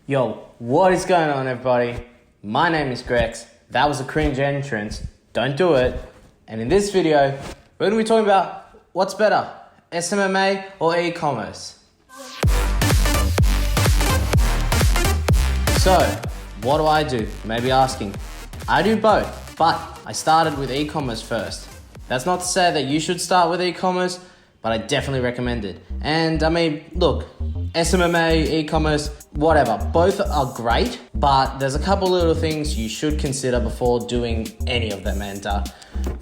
Yo, what is going on, everybody? My name is Grex. That was a cringe entrance. Don't do it. And in this video, we're going to be talking about what's better, SMMA or e-commerce. So, what do? You may be asking. I do both, but I started with e-commerce first. That's not to say that you should start with e-commerce, but I definitely recommend it. And I mean, look, SMMA, e-commerce, whatever, both are great, but there's a couple little things you should consider before doing any of them. And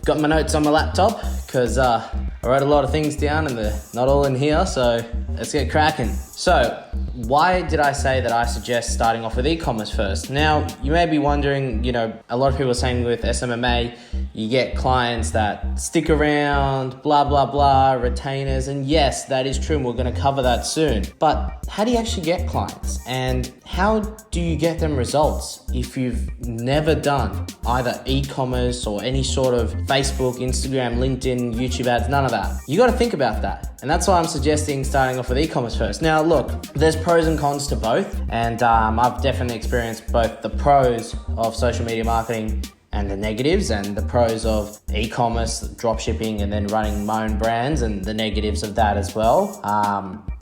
got my notes on my laptop because I wrote a lot of things down and they're not all in here, so let's get cracking. So, why did I say that I suggest starting off with e-commerce first? Now, you may be wondering, a lot of people are saying with SMMA, you get clients that stick around, blah, blah, blah, retainers. And yes, that is true. And we're going to cover that soon. But how do you actually get clients? And how do you get them results if you've never done either e-commerce or any sort of Facebook, Instagram, LinkedIn, YouTube ads, none of that? You got to think about that. And that's why I'm suggesting starting off with e-commerce first. Now, look, there's pros and cons to both. And I've definitely experienced both the pros of social media marketing and the negatives, and the pros of e-commerce, dropshipping, and then running my own brands, and the negatives of that as well.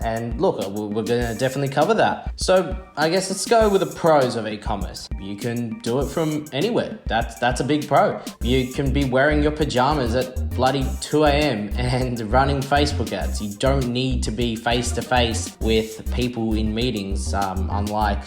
And look, we're gonna definitely cover that. So I guess let's go with the pros of e-commerce. You can do it from anywhere. That's a big pro. You can be wearing your pajamas at bloody 2 a.m. and running Facebook ads. You don't need to be face-to-face with people in meetings, unlike,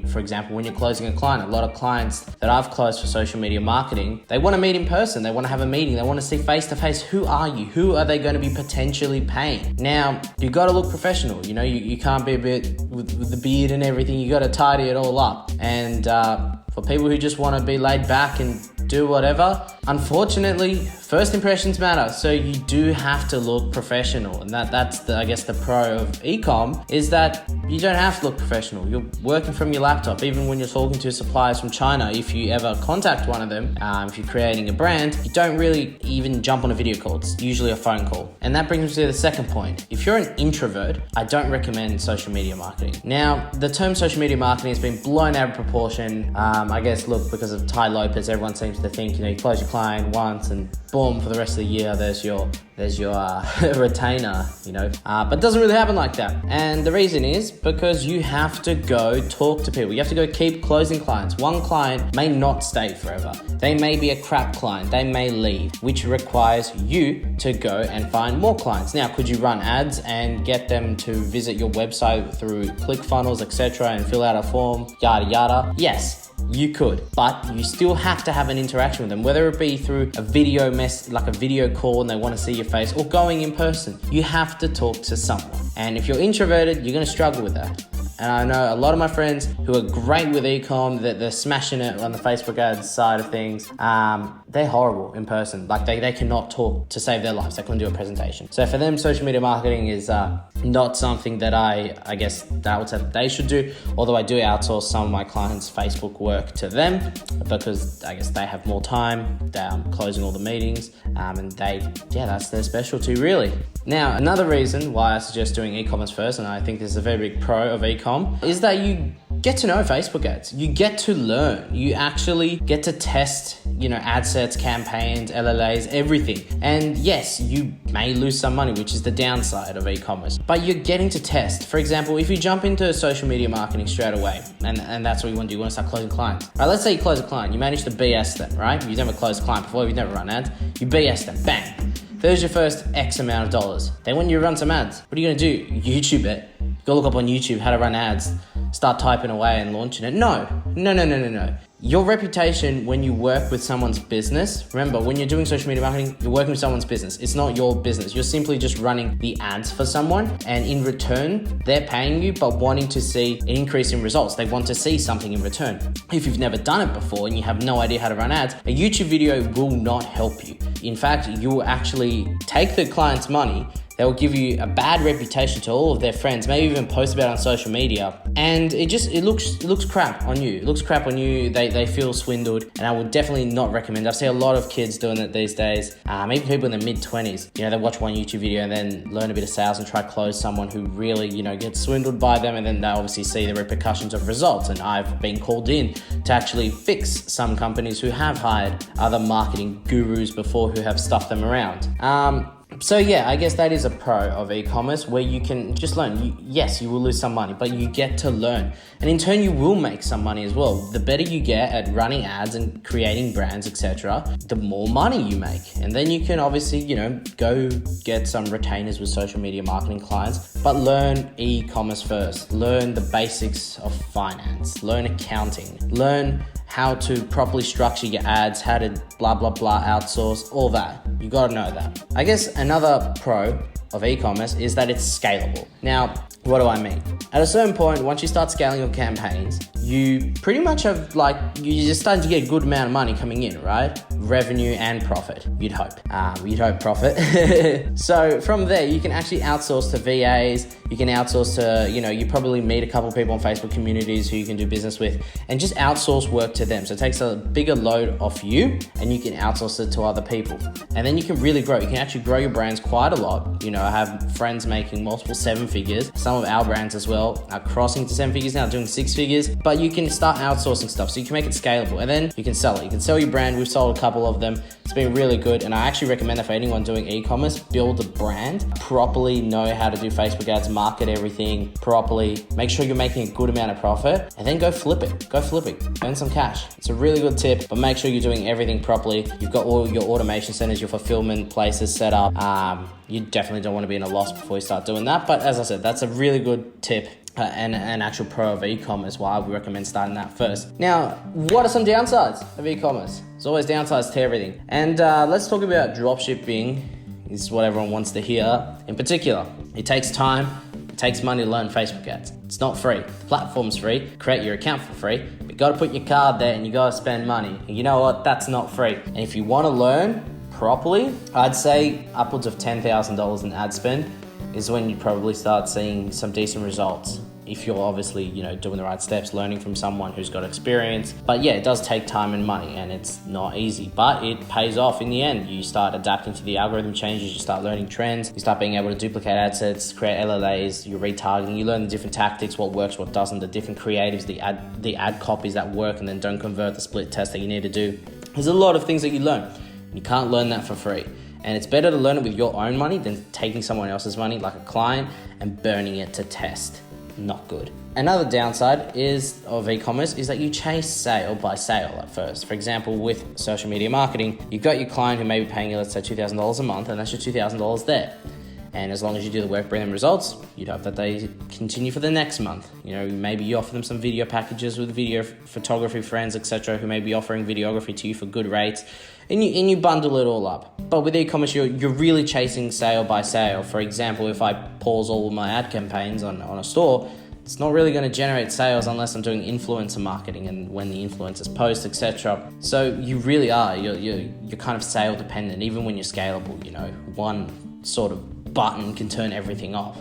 for example, when you're closing a client. A lot of clients that I've closed for social media marketing, they want to meet in person. They want to have a meeting. They want to see face-to-face. Who are you? Who are they going to be potentially paying? Now, you got to look professional. You can't be a bit with the beard and everything. You got to tidy it all up. And for people who just want to be laid back and do whatever, unfortunately, first impressions matter. So you do have to look professional. And that's the pro of e-com, is that you don't have to look professional. You're working from your laptop. Even when you're talking to suppliers from China, if you ever contact one of them, if you're creating a brand, you don't really even jump on a video call. It's usually a phone call. And that brings me to the second point. If you're an introvert, I don't recommend social media marketing. Now, the term social media marketing has been blown out of proportion. Because of Tai Lopez, everyone seems to think, you close your client once and boom, for the rest of the year, there's your retainer, but it doesn't really happen like that. And the reason is because you have to go talk to people. You have to go keep closing clients. One client may not stay forever. They may be a crap client. They may leave, which requires you to go and find more clients. Now, could you run ads and get them to visit your website through ClickFunnels, etc., and fill out a form, yada, yada? Yes. You could, but you still have to have an interaction with them, whether it be through a video like a video call and they want to see your face, or going in person. You have to talk to someone. And if you're introverted, you're going to struggle with that. And I know a lot of my friends who are great with e-com, that they're smashing it on the Facebook ads side of things. They're horrible in person. Like they cannot talk to save their lives. They couldn't do a presentation. So for them, social media marketing is not something that I would say that they should do. Although I do outsource some of my clients' Facebook work to them because I guess they have more time. They're closing all the meetings, and that's their specialty really. Now, another reason why I suggest doing e-commerce first, and I think this is a very big pro of e-com, is that you get to know Facebook ads. You get to learn. You actually get to test, ad sets, campaigns, LLAs, everything. And yes, you may lose some money, which is the downside of e-commerce, but you're getting to test. For example, if you jump into social media marketing straight away, and that's what you want to do, you want to start closing clients. Right, let's say you close a client, you manage to BS them, right? You've never closed a client before, you've never run ads, you BS them, bang. There's your first X amount of dollars. Then when you run some ads, what are you going to do? YouTube it. Go look up on YouTube how to run ads. Start typing away and launching it. No. Your reputation when you work with someone's business, remember, when you're doing social media marketing, you're working with someone's business. It's not your business. You're simply just running the ads for someone, and in return, they're paying you but wanting to see an increase in results. They want to see something in return. If you've never done it before and you have no idea how to run ads, a YouTube video will not help you. In fact, you will actually take the client's money, They will give you a bad reputation to all of their friends, maybe even post about it on social media. And it looks crap on you. It looks crap on you. They feel swindled, and I would definitely not recommend. I see a lot of kids doing it these days, even people in their mid-20s. They watch one YouTube video and then learn a bit of sales and try to close someone who really, gets swindled by them, and then they obviously see the repercussions of results. And I've been called in to actually fix some companies who have hired other marketing gurus before who have stuffed them around. So yeah, I guess that is a pro of e-commerce, where you can just learn. Yes, you will lose some money, but you get to learn. And in turn, you will make some money as well. The better you get at running ads and creating brands, etc., the more money you make. And then you can obviously, go get some retainers with social media marketing clients, but learn e-commerce first. Learn the basics of finance, learn accounting, learn how to properly structure your ads, how to blah, blah, blah, outsource, all that. You gotta know that. I guess another pro of e-commerce is that it's scalable. Now, what do I mean? At a certain point, once you start scaling your campaigns, you pretty much have you're just starting to get a good amount of money coming in, right? Revenue and profit, you'd hope. You'd hope profit. So from there, you can actually outsource to VAs. You can outsource to, you probably meet a couple of people on Facebook communities who you can do business with, and just outsource work to them. So it takes a bigger load off you, and you can outsource it to other people. And then you can really grow. You can actually grow your brands quite a lot. I have friends making multiple 7 figures. Some of our brands as well are crossing to 7 figures now, doing 6 figures. But you can start outsourcing stuff, so you can make it scalable, and then you can sell it. You can sell your brand. We've sold a couple of them. It's been really good, and I actually recommend that for anyone doing e-commerce. Build a brand, properly know how to do Facebook ads, market everything properly, make sure you're making a good amount of profit, and then go flip it, earn some cash. It's a really good tip, but make sure you're doing everything properly. You've got all your automation centers, your fulfillment places set up. You definitely don't want to be in a loss before you start doing that, but as I said, that's a really good tip. And an actual pro of e-commerce, why we recommend starting that first. Now, what are some downsides of e-commerce? There's always downsides to everything. And let's talk about dropshipping. This is what everyone wants to hear. In particular, it takes time, it takes money to learn Facebook ads. It's not free. The platform's free. Create your account for free. But you got to put your card there and you got to spend money. And you know what? That's not free. And if you want to learn properly, I'd say upwards of $10,000 in ad spend is when you probably start seeing some decent results. If you're obviously, doing the right steps, learning from someone who's got experience. But yeah, it does take time and money, and it's not easy, but it pays off in the end. You start adapting to the algorithm changes, you start learning trends, you start being able to duplicate ad sets, create LLAs, you're retargeting, you learn the different tactics, what works, what doesn't, the different creatives, the ad copies that work and then don't convert, the split test that you need to do. There's a lot of things that you learn. You can't learn that for free. And it's better to learn it with your own money than taking someone else's money, like a client, and burning it to test. Not good. Another downside of e-commerce is that you chase sale by sale at first. For example, with social media marketing, you've got your client who may be paying you, let's say, $2,000 a month, and that's your $2,000 there. And as long as you do the work, bring them results, you'd hope that they continue for the next month. Maybe you offer them some video packages with video photography friends, etc., who may be offering videography to you for good rates, and you bundle it all up. But with e-commerce, you're really chasing sale by sale. For example, if I pause all of my ad campaigns on a store, it's not really going to generate sales unless I'm doing influencer marketing and when the influencers post, etc. So you really are, you're kind of sale dependent, even when you're scalable. One sort of button can turn everything off.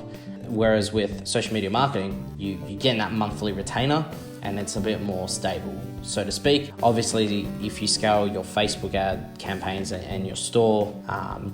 Whereas with social media marketing, you get that monthly retainer and it's a bit more stable, so to speak. Obviously, if you scale your Facebook ad campaigns and your store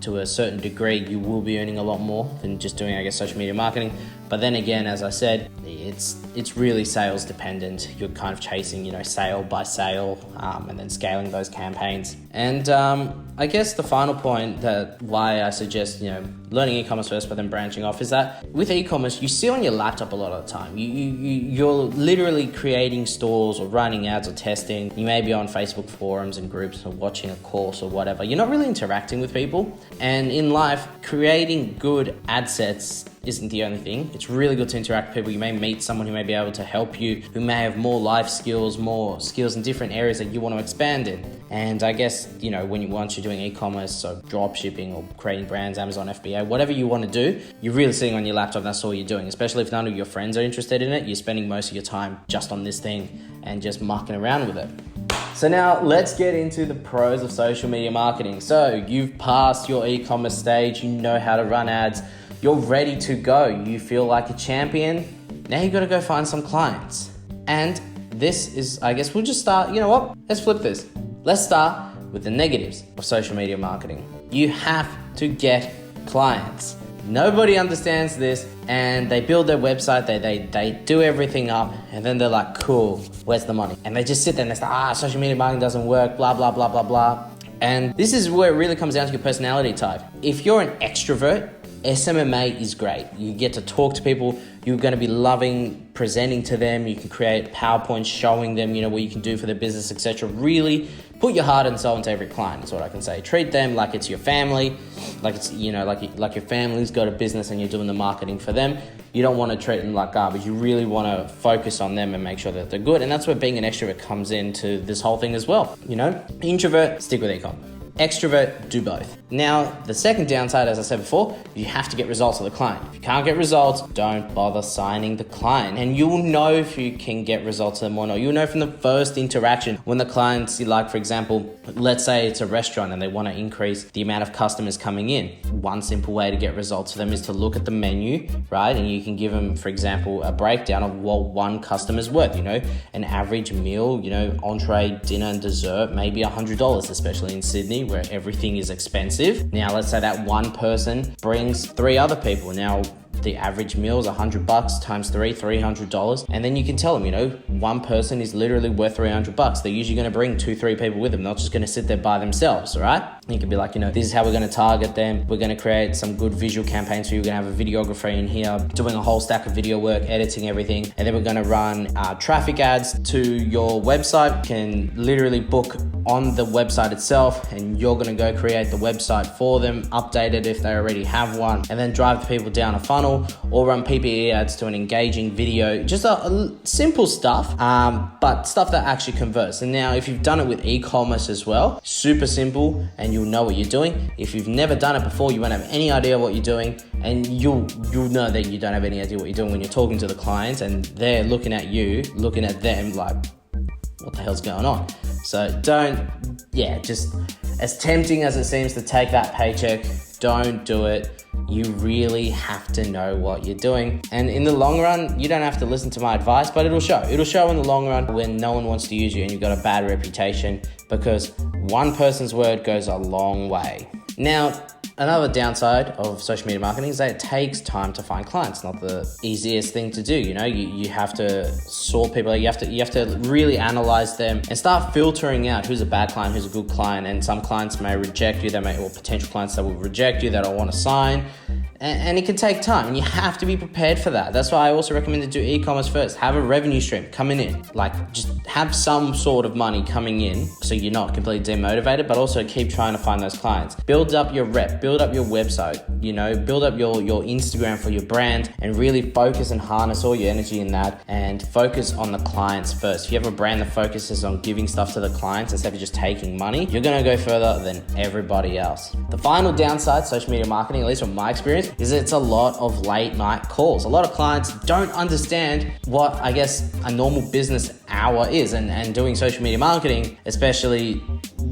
to a certain degree, you will be earning a lot more than just doing, social media marketing. But then again, as I said, it's really sales dependent. You're kind of chasing, sale by sale, and then scaling those campaigns. And I guess the final point that why I suggest, learning e-commerce first, but then branching off, is that with e-commerce, you sit on your laptop a lot of the time. You're literally creating stores or running ads or testing. You may be on Facebook forums and groups or watching a course or whatever. You're not really interacting with people. And in life, creating good ad sets isn't the only thing. It's really good to interact with people. You may meet someone who may be able to help you, who may have more life skills, more skills in different areas that you want to expand in. And I guess, once you're doing e-commerce, so drop shipping or creating brands, Amazon FBA, whatever you want to do, you're really sitting on your laptop. That's all you're doing. Especially if none of your friends are interested in it, you're spending most of your time just on this thing and just mucking around with it. So now let's get into the pros of social media marketing. So you've passed your e-commerce stage, you know how to run ads, you're ready to go. You feel like a champion. Now you got to go find some clients. And this is, I guess we'll just start, you know what? Let's flip this. Let's start with the negatives of social media marketing. You have to get clients. Nobody understands this, and they build their website, they do everything up, and then they're like, cool, where's the money? And they just sit there and they say, social media marketing doesn't work, blah, blah, blah, blah, blah. And this is where it really comes down to your personality type. If you're an extrovert, SMMA is great. You get to talk to people. You're going to be loving presenting to them. You can create PowerPoints showing them, what you can do for their business, etc. Really put your heart and soul into every client. That's what I can say. Treat them like it's your family, like it's like your family's got a business and you're doing the marketing for them. You don't want to treat them like garbage. You really want to focus on them and make sure that they're good. And that's where being an extrovert comes into this whole thing as well. Introvert, stick with ecom. Extrovert, do both. Now, the second downside, as I said before, you have to get results with the client. If you can't get results, don't bother signing the client. And you'll know if you can get results to them or not. You'll know from the first interaction when the clients, like for example, let's say it's a restaurant and they want to increase the amount of customers coming in. One simple way to get results to them is to look at the menu, right? And you can give them, for example, a breakdown of what one customer's worth. An average meal, entree, dinner and dessert, maybe $100, especially in Sydney, where everything is expensive. Now, let's say that one person brings 3 other people. Now, the average meal is $100 times 3, $300. And then you can tell them, one person is literally worth $300. They're usually going to bring 2-3 people with them, not just going to sit there by themselves, all right? You can be like, this is how we're going to target them. We're going to create some good visual campaigns for you. We're going to have a videographer in here doing a whole stack of video work, editing everything. And then we're going to run traffic ads to your website. You can literally book on the website itself, and you're going to go create the website for them, update it if they already have one, and then drive the people down a funnel or run PPE ads to an engaging video. Just a simple stuff, but stuff that actually converts. And now if you've done it with e-commerce as well, super simple, and you'll know what you're doing. If you've never done it before, you won't have any idea what you're doing, and you'll know that you don't have any idea what you're doing when you're talking to the clients and they're looking at you, looking at them like, what the hell's going on? So just as tempting as it seems to take that paycheck, don't do it. You really have to know what you're doing. And in the long run, you don't have to listen to my advice, but it'll show. It'll show in the long run when no one wants to use you and you've got a bad reputation, because one person's word goes a long way. Now, another downside of social media marketing is that it takes time to find clients. Not the easiest thing to do. You have to sort people. You have to really analyze them and start filtering out who's a bad client, who's a good client. And some clients may reject you. Or potential clients that will reject you, that don't want to sign. And it can take time, and you have to be prepared for that. That's why I also recommend to do e-commerce first. Have a revenue stream coming in. Just have some sort of money coming in so you're not completely demotivated, but also keep trying to find those clients. Build up your rep, build up your website, build up your Instagram for your brand, and really focus and harness all your energy in that, and focus on the clients first. If you have a brand that focuses on giving stuff to the clients instead of just taking money, you're going to go further than everybody else. The final downside of social media marketing, at least from my experience, is it's a lot of late night calls. A lot of clients don't understand what, I guess, a normal business hour is, and doing social media marketing, especially,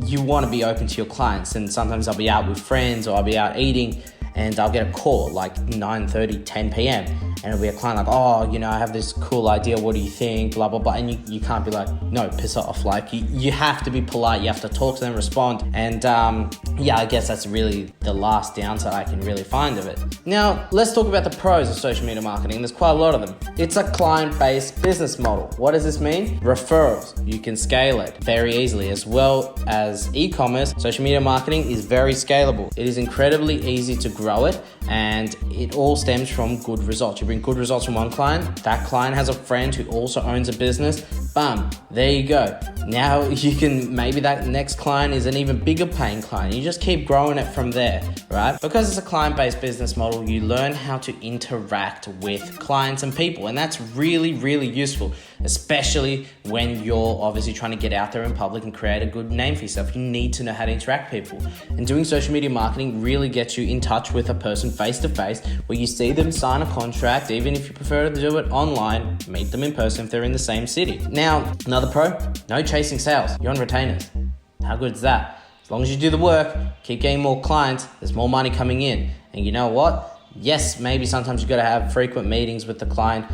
you want to be open to your clients. And sometimes I'll be out with friends or I'll be out eating and I'll get a call like 9:30, 10 p.m. and it'll be a client like, I have this cool idea, what do you think, blah, blah, blah. And you can't be like, no, piss off. You have to be polite. You have to talk to them, respond. And I guess that's really the last downside I can really find of it. Now, let's talk about the pros of social media marketing. There's quite a lot of them. It's a client-based business model. What does this mean? Referrals. You can scale it very easily. As well as e-commerce, social media marketing is very scalable. It is incredibly easy to grow it, and it all stems from good results. You bring good results from one client, that client has a friend who also owns a business, bam, there you go. Now you can, maybe that next client is an even bigger paying client. You just keep growing it from there, right? Because it's a client-based business model, you learn how to interact with clients and people, and that's really, really useful, especially when you're obviously trying to get out there in public and create a good name for yourself. You need to know how to interact with people, and doing social media marketing really gets you in touch with a person face-to-face, where you see them sign a contract. Even if you prefer to do it online, meet them in person if they're in the same city. Now, another pro, no chasing sales. You're on retainers. How good is that? As long as you do the work, keep getting more clients, there's more money coming in. And you know what? Yes, maybe sometimes you got to have frequent meetings with the client,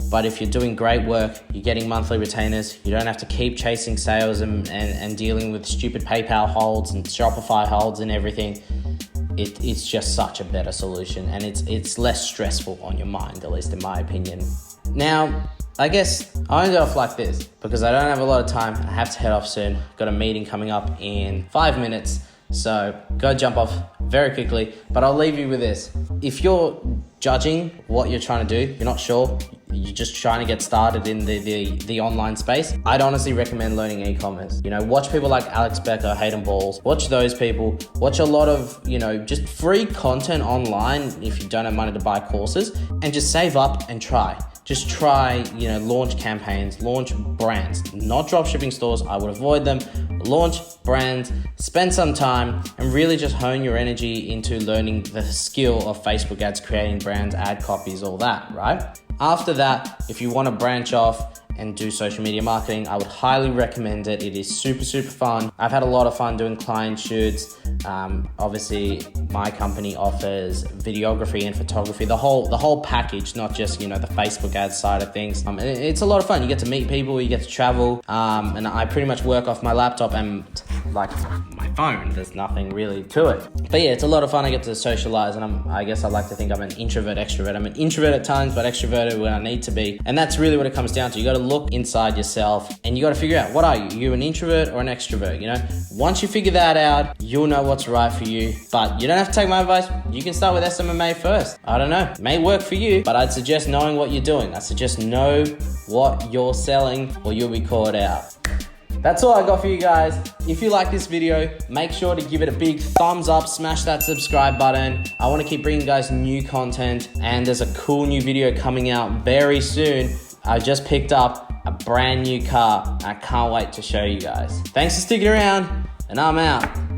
but if you're doing great work, you're getting monthly retainers, you don't have to keep chasing sales and dealing with stupid PayPal holds and Shopify holds and everything. It's just such a better solution, and it's less stressful on your mind, at least in my opinion. Now, I guess I'll end it off like this because I don't have a lot of time. I have to head off soon. Got a meeting coming up in 5 minutes. So go jump off very quickly, but I'll leave you with this. If you're judging what you're trying to do, you're not sure, you're just trying to get started in the online space, I'd honestly recommend learning e-commerce. Watch people like Alex Becker, Hayden Balls, watch those people, watch a lot of, just free content online if you don't have money to buy courses, and just save up and try. Just try, launch campaigns, launch brands, not dropshipping stores. I would avoid them. Launch brands, spend some time, and really just hone your energy into learning the skill of Facebook ads, creating brands, ad copies, all that, right? After that, if you want to branch off and do social media marketing, I would highly recommend it. It is super, super fun. I've had a lot of fun doing client shoots. Obviously, my company offers videography and photography, the whole package, not just, the Facebook ads side of things. And it's a lot of fun. You get to meet people, you get to travel, and I pretty much work off my laptop and like my phone. There's nothing really to it. But yeah, it's a lot of fun. I get to socialize, and I guess I like to think I'm an introvert, extrovert. I'm an introvert at times, but extroverted when I need to be. And that's really what it comes down to. You got to look inside yourself and you got to figure out, what are you? You an introvert or an extrovert? Once you figure that out, you'll know what's right for you. But you don't have to take my advice. You can start with SMMA first. I don't know, it may work for you, but I'd suggest knowing what you're doing. I suggest know what you're selling or you'll be caught out. That's all I got for you guys. If you like this video, make sure to give it a big thumbs up, smash that subscribe button. I want to keep bringing you guys new content, and there's a cool new video coming out very soon. I just picked up a brand new car. I can't wait to show you guys. Thanks for sticking around, and I'm out.